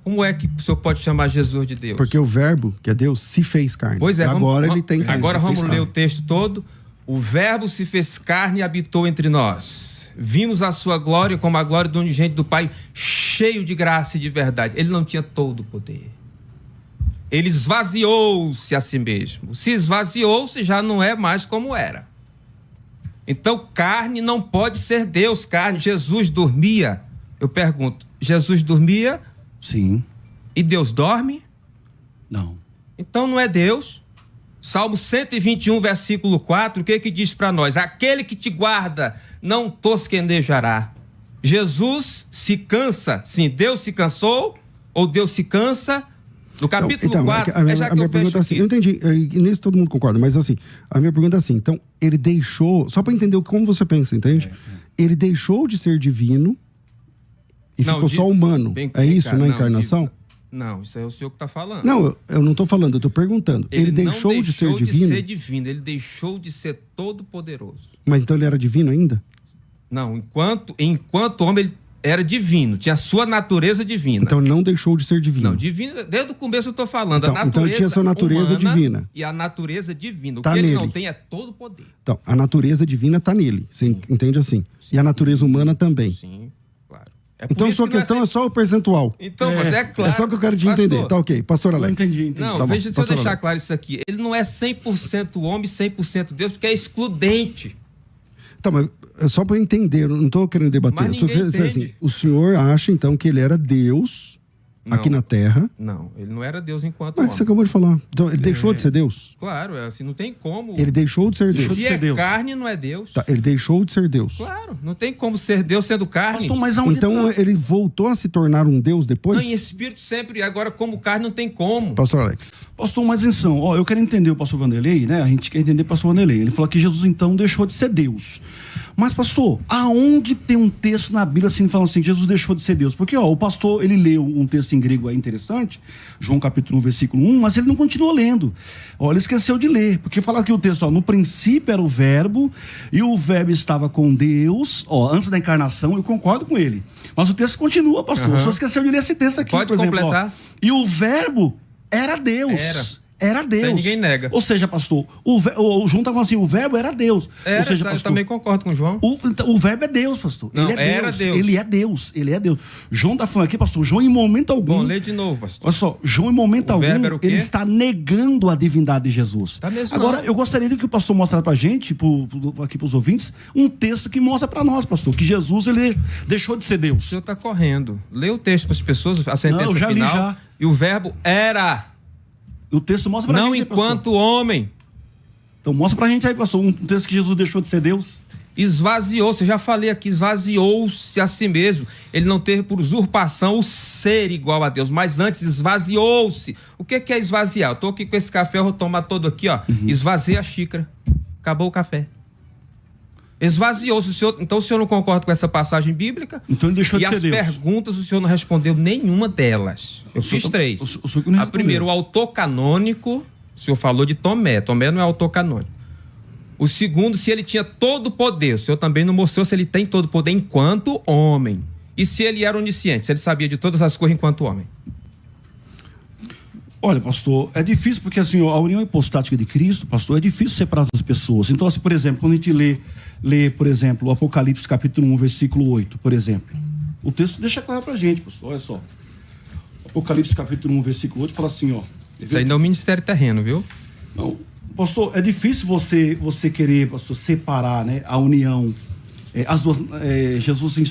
Como é que o senhor pode chamar Jesus de Deus? Porque o verbo, que é Deus, se fez carne. Pois é. Agora vamos ler o texto todo. O verbo se fez carne e habitou entre nós. Vimos a sua glória como a glória do unigênito do Pai, cheio de graça e de verdade. Ele não tinha todo o poder. Ele esvaziou-se a si mesmo. Se esvaziou-se, já não é mais como era. Então, carne não pode ser Deus. Carne, Jesus dormia. Eu pergunto, Jesus dormia? Sim. E Deus dorme? Não. Então não é Deus. Salmo 121, versículo 4, o que diz para nós? Aquele que te guarda não tosquenejará. Jesus se cansa. Sim, Deus se cansou ou Deus se cansa? No capítulo 4, a minha pergunta é assim, eu entendi, e nisso todo mundo concorda, mas assim, a minha pergunta é assim, então, ele deixou, só para entender como você pensa, entende? Ele deixou de ser divino e ficou só humano, é isso, na encarnação? Não, isso é o senhor que está falando. Não, eu não estou falando, eu estou perguntando. Ele deixou de ser divino? Ele deixou de ser todo-poderoso. Mas então ele era divino ainda? Não, enquanto homem ele era divino, tinha a sua natureza divina. Então não deixou de ser divino. Não, divino, desde o começo eu estou falando. Então ele tinha a sua natureza divina. E a natureza divina. Tá o que nele. ele não tem é todo o poder. Então, a natureza divina está nele, você entende assim? Sim. E a natureza humana também. Sim, claro. Então sua questão é só o percentual. Então, mas é claro. É só que eu quero te entender. Tá ok, pastor Alex. Entendi. Não, tá deixa eu deixar Alex. claro isso aqui. Ele não é 100% homem, 100% Deus, porque é excludente. Tá, mas só para eu entender, eu não estou querendo debater. Mas ninguém entende. Assim, o senhor acha, então, que ele era Deus aqui na Terra? Não, ele não era Deus enquanto Mas homem. você acabou de falar. Então, ele deixou de ser Deus? Claro, assim, não tem como... Ele deixou de ser Deus? Se é carne, não é Deus. Tá, ele deixou de ser Deus? Claro, não tem como ser Deus sendo carne. Pastor, mas aonde então, ele voltou a se tornar um Deus depois? Não, em espírito sempre, agora como carne não tem como. Pastor Alex. Pastor, mas atenção, ó, eu quero entender o pastor Vanderlei, né? A gente quer entender o pastor Vanderlei. Ele falou que Jesus então deixou de ser Deus. Mas, pastor, aonde tem um texto na Bíblia assim, falando assim, Jesus deixou de ser Deus? Porque, ó, o pastor, ele leu um texto em grego aí interessante, João capítulo 1, versículo 1, mas ele não continuou lendo. Ó, ele esqueceu de ler, porque fala aqui o texto, ó, no princípio era o verbo, e o verbo estava com Deus, ó, antes da encarnação, eu concordo com ele. Mas o texto continua, pastor, o senhor esqueceu de ler esse texto aqui, Pode por exemplo. completar. Ó, e o verbo era Deus. Era Deus. Isso aí ninguém nega. Ou seja, pastor, o João está falando assim, o verbo era Deus. Ou seja, pastor, eu também concordo com o João. O verbo é Deus, pastor. Não, ele é era Deus. Ele é Deus. Ele é Deus. João está falando aqui, pastor, João em momento algum... Bom, lê de novo, pastor. Olha só, João em momento algum, ele está negando a divindade de Jesus. Tá mesmo. Agora, não. eu gostaria de que o pastor mostrasse pra gente, aqui pros ouvintes, um texto que mostra pra nós, pastor, que Jesus, ele deixou de ser O Deus. senhor está correndo. Lê o texto para as pessoas, a sentença Não, eu já li, final. já. E o verbo era... O texto mostra pra Não gente, enquanto pastor. homem. Então mostra pra gente aí, pastor, um texto que Jesus deixou de ser Deus. Esvaziou-se, eu já falei aqui, esvaziou-se a si mesmo. Ele não teve por usurpação o ser igual a Deus, mas antes esvaziou-se. O que é esvaziar? Eu estou aqui com esse café, eu vou tomar todo aqui, ó. Esvaziei a xícara. Acabou o café. Esvaziou-se. Então o senhor não concorda com essa passagem bíblica? Então ele deixou de ser Deus. E as perguntas o senhor não respondeu nenhuma delas. Eu fiz três. O senhor que não A primeira, o autor canônico, o senhor falou de Tomé. Tomé não é autor canônico. O segundo, se ele tinha todo o poder. O senhor também não mostrou se ele tem todo o poder enquanto homem. E se ele era onisciente, se ele sabia de todas as coisas enquanto homem. Olha, pastor, é difícil porque assim, a união hipostática de Cristo, pastor, é difícil separar as pessoas. Então, assim, por exemplo, quando a gente lê, por exemplo, o Apocalipse capítulo 1, versículo 8, por exemplo. O texto deixa claro pra gente, pastor, olha só. Apocalipse capítulo 1, versículo 8, fala assim, ó. Isso aí não é o ministério terreno, viu? Não, pastor, é difícil você querer, pastor, separar, né, a união, as duas, Jesus em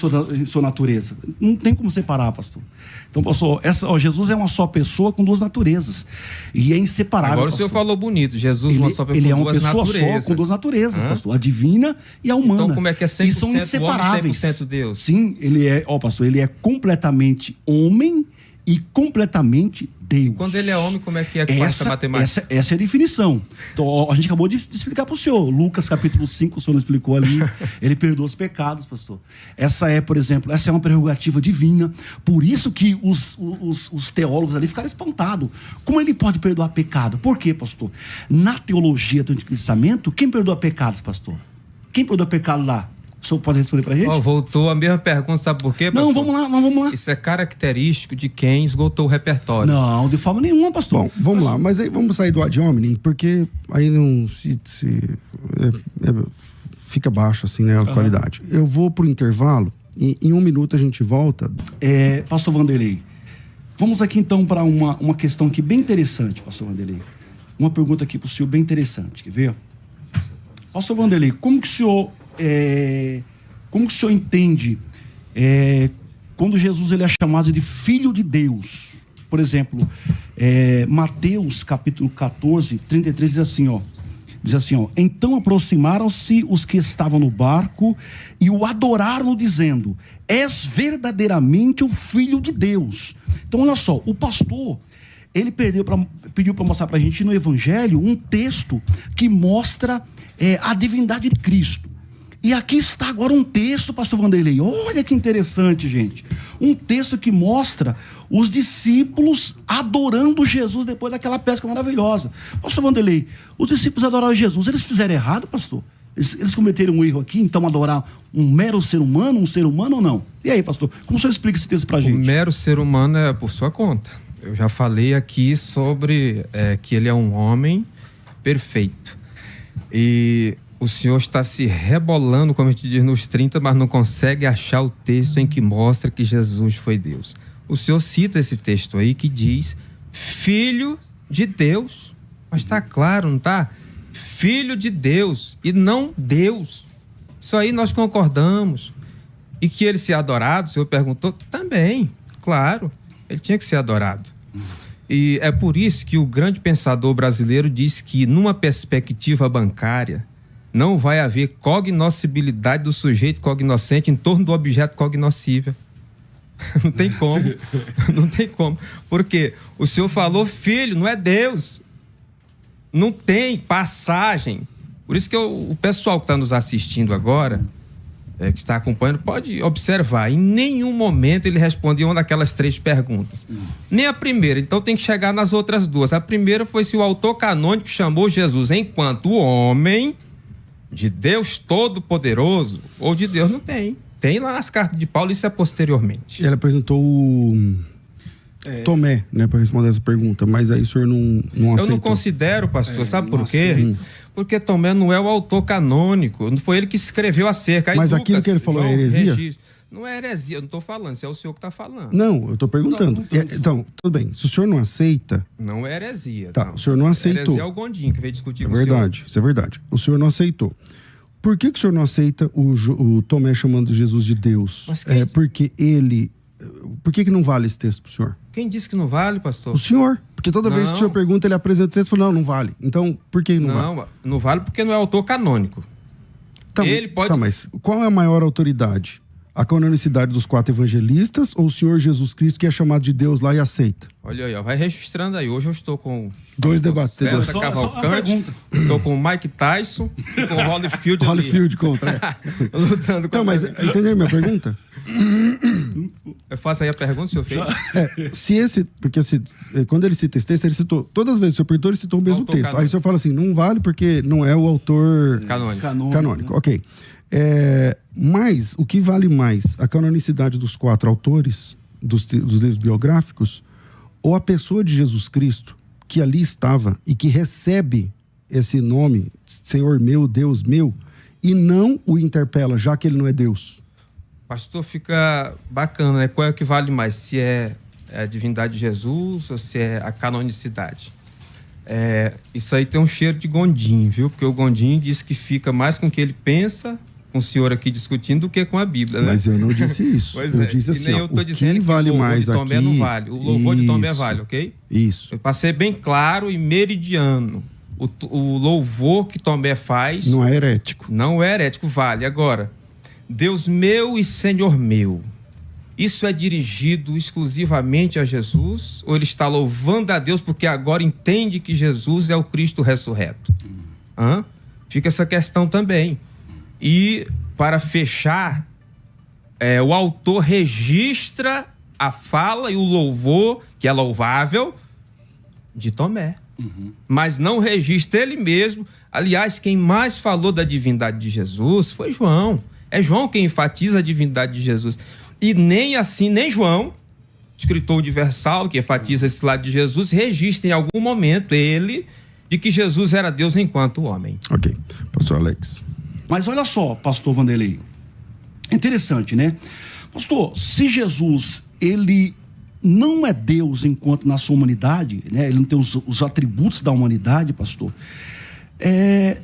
sua natureza. Não tem como separar, pastor. Então, pastor, Jesus é uma só pessoa com duas naturezas. E é inseparável. Agora pastor. o senhor falou bonito. Jesus uma só pessoa ele é uma com duas pessoa naturezas. só com duas naturezas, pastor. A divina e a humana. Então como é que é 100% e são inseparáveis. homem, 100% Deus? Sim, pastor, ele é completamente homem e completamente Deus. Quando ele é homem, como é que é com essa matemática? Essa é a definição. Então, a gente acabou de explicar para o senhor. Lucas capítulo 5, o senhor não explicou ali. Ele perdoa os pecados, pastor. Essa é, por exemplo, essa é uma prerrogativa divina. Por isso que os teólogos ali ficaram espantados. Como ele pode perdoar pecado? Por quê, pastor? Na teologia do Antigo Testamento, quem perdoa pecados, pastor? Quem perdoa pecado lá? O senhor pode responder pra gente? Voltou a mesma pergunta, sabe por quê, pastor? Não, vamos lá. Isso é característico de quem esgou o repertório. Não, de forma nenhuma, pastor. Bom, vamos lá, mas aí vamos sair do ad hominem, porque aí não fica baixo assim, né, a qualidade. Eu vou pro intervalo e em 1 minuto a gente volta. Pastor Vanderlei, vamos aqui então para uma questão aqui bem interessante, pastor Vanderlei. Uma pergunta aqui pro senhor bem interessante, quer ver? Pastor Vanderlei, como que o senhor como que o senhor entende quando Jesus ele é chamado de Filho de Deus? Por exemplo, Mateus capítulo 14, 33 diz assim, ó, então aproximaram-se os que estavam no barco e o adoraram dizendo, és verdadeiramente o Filho de Deus. Então olha só, o pastor, ele pediu para mostrar para a gente no Evangelho um texto que mostra a divindade de Cristo. E aqui está agora um texto, pastor Vanderlei, olha que interessante, gente. Um texto que mostra os discípulos adorando Jesus depois daquela pesca maravilhosa. Pastor Vanderlei, os discípulos adoraram Jesus, eles fizeram errado, pastor? Eles cometeram um erro aqui, então adorar um mero ser humano, ou não? E aí, pastor, como o senhor explica esse texto pra gente? O mero ser humano é por sua conta. Eu já falei aqui sobre que ele é um homem perfeito. E o senhor está se rebolando, como a gente diz, nos 30, mas não consegue achar o texto em que mostra que Jesus foi Deus. O senhor cita esse texto aí que diz Filho de Deus. Mas está claro, não está? Filho de Deus e não Deus. Isso aí nós concordamos. E que ele ser adorado, o senhor perguntou, também, claro, ele tinha que ser adorado. E é por isso que o grande pensador brasileiro diz que numa perspectiva bancária não vai haver cognoscibilidade do sujeito cognoscente em torno do objeto cognoscível. Não tem como. Não tem como. Porque o senhor falou filho, não é Deus. Não tem passagem. Por isso que o pessoal que está nos assistindo agora, que está acompanhando, pode observar. Em nenhum momento ele respondeu uma daquelas 3 perguntas. Nem a primeira. Então tem que chegar nas outras 2. A primeira foi se o autor canônico chamou Jesus enquanto homem de Deus Todo-Poderoso ou de Deus. Não tem. Tem lá nas cartas de Paulo, isso é posteriormente. Ele apresentou o Tomé, né, para responder essa pergunta, mas aí o senhor não aceitou. Eu não considero, pastor, sabe por quê? Porque Tomé não é o autor canônico, não foi ele que escreveu acerca. Aí mas Lucas, aquilo que ele falou é heresia? Não é heresia, eu não estou falando, isso é o senhor que está falando. Não, eu estou perguntando. Então, tudo bem, se o senhor não aceita... Não é heresia. Tá, não. O senhor não aceitou. Heresia é o Gondim que veio discutir com o senhor. Verdade, isso é verdade. O senhor não aceitou. Por que o senhor não aceita o Tomé chamando Jesus de Deus? Porque ele... Por que não vale esse texto pro senhor? Quem disse que não vale, pastor? O senhor. Porque toda vez que o senhor pergunta, ele apresenta o texto e fala, não vale. Então, por que não vale? Não vale porque não é autor canônico. Ele pode... Tá, mas qual é a maior autoridade? A canonicidade dos 4 evangelistas ou o Senhor Jesus Cristo, que é chamado de Deus lá e aceita? Olha aí, ó, vai registrando aí. Hoje eu estou com 2 debatedores. César Cavalcante, estou com o Mike Tyson e com o Holyfield. Holyfield contra. Lutando então, mas entendeu minha pergunta? Eu faço aí a pergunta, senhor fez? Porque quando ele cita esse texto, ele citou, todas as vezes o senhor perguntou, ele citou o mesmo texto. Canônico. Aí o senhor fala assim, não vale porque não é o autor canônico. Ok. Mas o que vale mais? A canonicidade dos 4 autores dos livros biográficos ou a pessoa de Jesus Cristo que ali estava e que recebe esse nome, Senhor meu, Deus meu, e não o interpela, já que ele não é Deus? Pastor, fica bacana, né? Qual é o que vale mais? Se é a divindade de Jesus ou se é a canonicidade? Isso aí tem um cheiro de Gondim, viu? Porque o Gondim diz que fica mais com o que ele pensa, com o senhor aqui discutindo, do que com a Bíblia, né? Mas eu não disse isso. Eu disse assim, eu tô dizendo que vale o louvor mais de Tomé aqui... não vale. O louvor de Tomé vale, ok? Isso. Para ser bem claro e meridiano, o louvor que Tomé faz... Não é herético. Não é herético, vale. Agora, Deus meu e Senhor meu, isso é dirigido exclusivamente a Jesus? Ou ele está louvando a Deus porque agora entende que Jesus é o Cristo ressurreto? Fica essa questão também. E, para fechar, o autor registra a fala e o louvor, que é louvável, de Tomé. Mas não registra ele mesmo. Aliás, quem mais falou da divindade de Jesus foi João. É João quem enfatiza a divindade de Jesus. E nem assim, nem João, escritor universal, que enfatiza esse lado de Jesus, registra em algum momento ele de que Jesus era Deus enquanto homem. Ok. Pastor Alex. Mas olha só, pastor Vanderlei, interessante, né? Pastor, se Jesus, ele não é Deus enquanto na sua humanidade, né? Ele não tem os atributos da humanidade, pastor,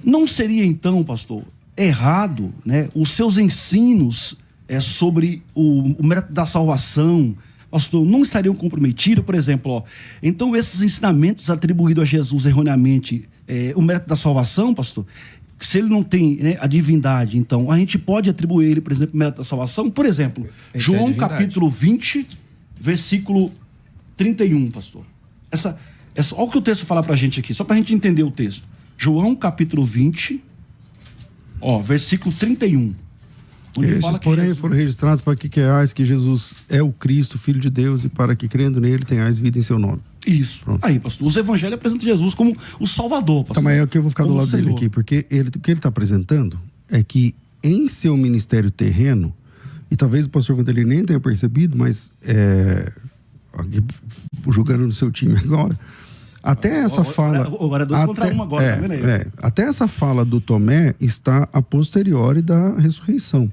não seria então, pastor, errado, né, os seus ensinos sobre o método da salvação, pastor, não estariam comprometidos, por exemplo, ó, então esses ensinamentos atribuídos a Jesus erroneamente, o método da salvação, pastor, se ele não tem, né, a divindade, então a gente pode atribuir ele, por exemplo, o método da salvação, por exemplo, João capítulo 20, versículo 31, pastor. Olha o que o texto fala pra gente aqui, só pra gente entender o texto. João capítulo 20, versículo 31. Estes, porém, foram registrados para que creiais que Jesus é o Cristo, Filho de Deus, e para que, crendo nele, tenhais vida em seu nome. Isso. Pronto. Aí, pastor, os evangelhos apresentam Jesus como o Salvador, pastor. Então, mas é que eu vou ficar do lado dele aqui, porque o que ele está apresentando é que em seu ministério terreno, e talvez o pastor Vanderlei nem tenha percebido, mas aqui, julgando no seu time agora, até essa fala... Agora é 2 contra 1 agora, tá vendo aí? Até essa fala do Tomé está a posteriori da ressurreição.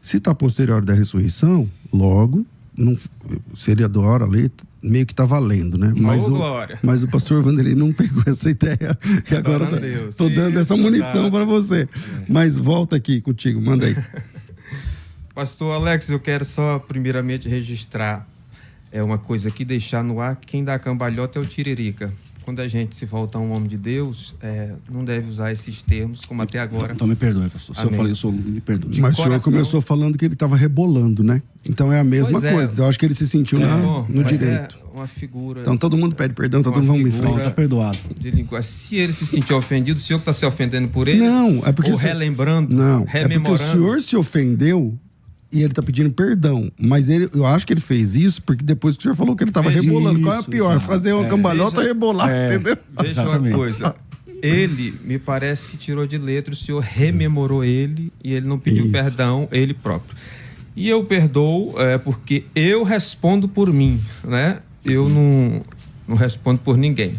Se está a posteriori da ressurreição, logo, não, seria da hora ali, meio que está valendo, né? Mas o pastor Vanderlei não pegou essa ideia. E agora estou dando essa munição para você. Mas volta aqui contigo, manda aí. Pastor Alex, eu quero só primeiramente registrar uma coisa aqui, deixar no ar, que quem dá cambalhota é o tiririca. Quando a gente se volta a um homem de Deus, não deve usar esses termos, como até agora. Então me perdoe, pastor. Se eu falei isso, me perdoe. Mas o senhor começou falando que ele estava rebolando, né? Então é a mesma coisa. Eu acho que ele se sentiu no direito. É uma figura... Então todo mundo pede perdão, todo mundo vamos em frente. Está perdoado. Se ele se sentiu ofendido, o senhor que está se ofendendo por ele? Não, é porque... Ou relembrando, é porque o senhor se ofendeu e ele está pedindo perdão. Mas eu acho que ele fez isso porque depois que o senhor falou que ele estava rebolando. Qual é a pior? Fazer uma cambalhota ou rebolar, entendeu? Veja uma coisa. Ele, me parece que tirou de letra, o senhor rememorou ele e ele não pediu perdão, ele próprio. E eu perdoo porque eu respondo por mim, né? Eu não respondo por ninguém.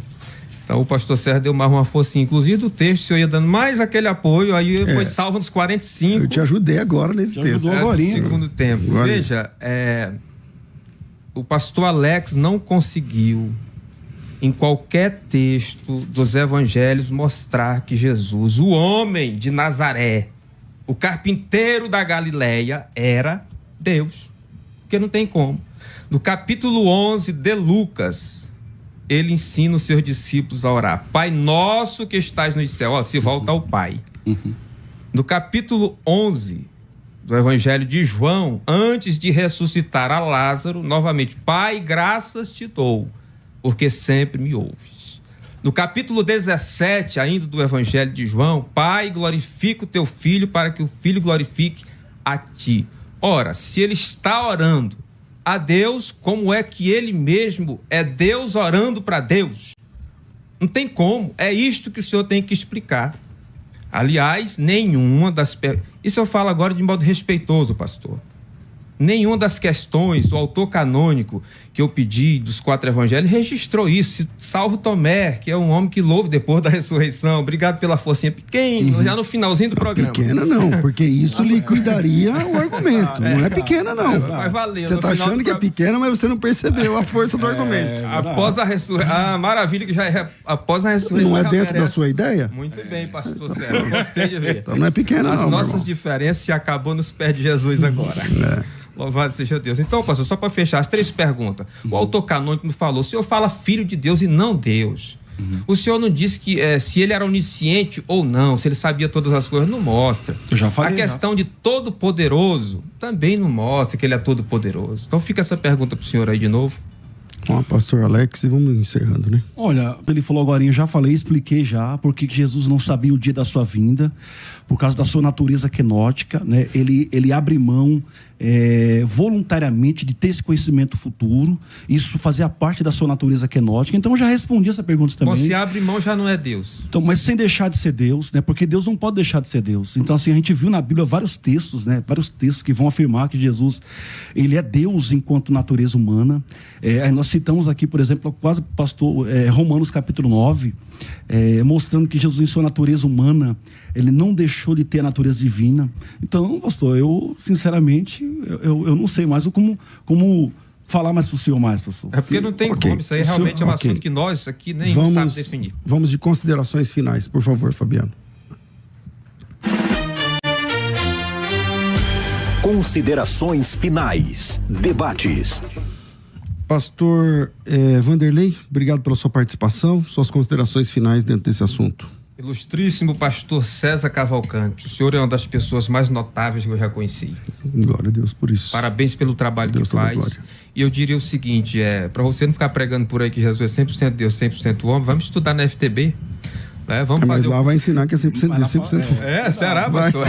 Então o pastor Serra deu mais uma forcinha. Inclusive do texto, o senhor ia dando mais aquele apoio, aí foi salvo nos 45. Eu te ajudei agora nesse texto. No segundo tempo. Veja, o pastor Alex não conseguiu, em qualquer texto dos evangelhos, mostrar que Jesus, o homem de Nazaré, o carpinteiro da Galileia, era Deus. Porque não tem como. No capítulo 11 de Lucas, ele ensina os seus discípulos a orar. Pai nosso que estás no céu. Se volta ao Pai. No capítulo 11 do Evangelho de João, antes de ressuscitar a Lázaro, novamente, Pai, graças te dou, porque sempre me ouves. No capítulo 17, ainda do Evangelho de João, Pai, glorifica o teu Filho para que o Filho glorifique a ti. Ora, se ele está orando a Deus, como é que ele mesmo é Deus orando para Deus? Não tem como. É isto que o senhor tem que explicar. Aliás, nenhuma das... Isso eu falo agora de modo respeitoso, pastor. Nenhuma das questões, o autor canônico que eu pedi dos 4 evangelhos registrou isso, salvo Tomé, que é um homem que louve depois da ressurreição. Obrigado pela forcinha pequena, já no finalzinho do programa. Pequena não, porque isso liquidaria o argumento. Não é pequena não. Vai valer. Você está achando que é pequena, mas você não percebeu a força do argumento. Após a ressurreição, maravilha que já é após a ressurreição. Não é dentro da sua ideia? Muito bem, pastor Sérgio, gostei de ver. Então não é pequena não, as nossas diferenças se acabou nos pés de Jesus agora. Louvado seja Deus. Então, pastor, só para fechar, as 3 perguntas. O autor canônico me falou, o senhor fala filho de Deus e não Deus. O senhor não disse que se ele era onisciente ou não, se ele sabia todas as coisas, não mostra. Eu já falei. A questão de todo-poderoso também não mostra que ele é todo-poderoso. Então fica essa pergunta para o senhor aí de novo. Pastor Alex, e vamos encerrando, né? Olha, ele falou agora, eu já falei, expliquei já porque Jesus não sabia o dia da sua vinda, por causa da sua natureza quenótica, né? Ele abre mão voluntariamente de ter esse conhecimento futuro, isso fazia parte da sua natureza quenótica. Então eu já respondi essa pergunta também. Se abre mão já não é Deus. Então, mas sem deixar de ser Deus, né? Porque Deus não pode deixar de ser Deus. Então assim, a gente viu na Bíblia vários textos, né? Vários textos que vão afirmar que Jesus, ele é Deus enquanto natureza humana. Nós citamos aqui, por exemplo, quase pastor Romanos capítulo 9, mostrando que Jesus em sua natureza humana, ele não deixou de ter a natureza divina. Então, pastor, eu sinceramente, eu não sei mais como falar mais para o senhor mais, pastor. É porque não tem como, isso aí realmente é um assunto que nós aqui nem sabemos definir. Vamos de considerações finais, por favor, Fabiano. Considerações finais. Debates. Pastor Vanderlei, obrigado pela sua participação. Suas considerações finais dentro desse assunto. Ilustríssimo pastor César Cavalcante, o senhor é uma das pessoas mais notáveis que eu já conheci. Glória a Deus por isso. Parabéns pelo trabalho que faz. E eu diria o seguinte, para você não ficar pregando por aí que Jesus é 100% Deus, 100% homem, vamos estudar na FTB. Vamos mas fazer lá vai ensinar que é 100% Deus, 100% homem. Será, pastor?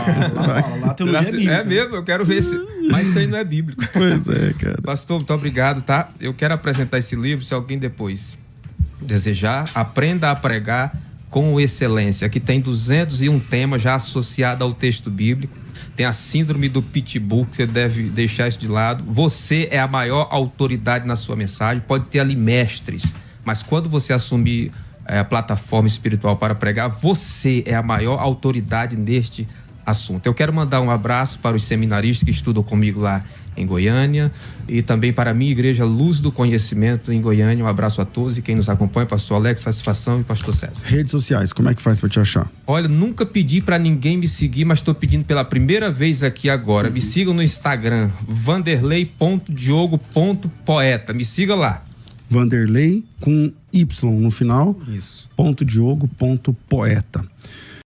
Lá teologia é bíblica. É mesmo, eu quero ver se... Mas isso aí não é bíblico. Pois é, cara. Pastor, muito obrigado, tá? Eu quero apresentar esse livro, se alguém depois desejar, Aprenda a Pregar com Excelência. Aqui tem 201 temas já associados ao texto bíblico. Tem a síndrome do pitbull, que você deve deixar isso de lado. Você é a maior autoridade na sua mensagem. Pode ter ali mestres, mas quando você assumir a plataforma espiritual para pregar, você é a maior autoridade neste assunto. Eu quero mandar um abraço para os seminaristas que estudam comigo lá em Goiânia e também para a minha igreja Luz do Conhecimento em Goiânia. Um abraço a todos e quem nos acompanha, pastor Alex, satisfação, e pastor César. Redes sociais, como é que faz para te achar? Olha, nunca pedi para ninguém me seguir, mas estou pedindo pela primeira vez aqui agora. Me sigam no Instagram, vanderlei.diogo.poeta. Me siga lá. Vanderlei com Y no final. Isso. .diogo.poeta.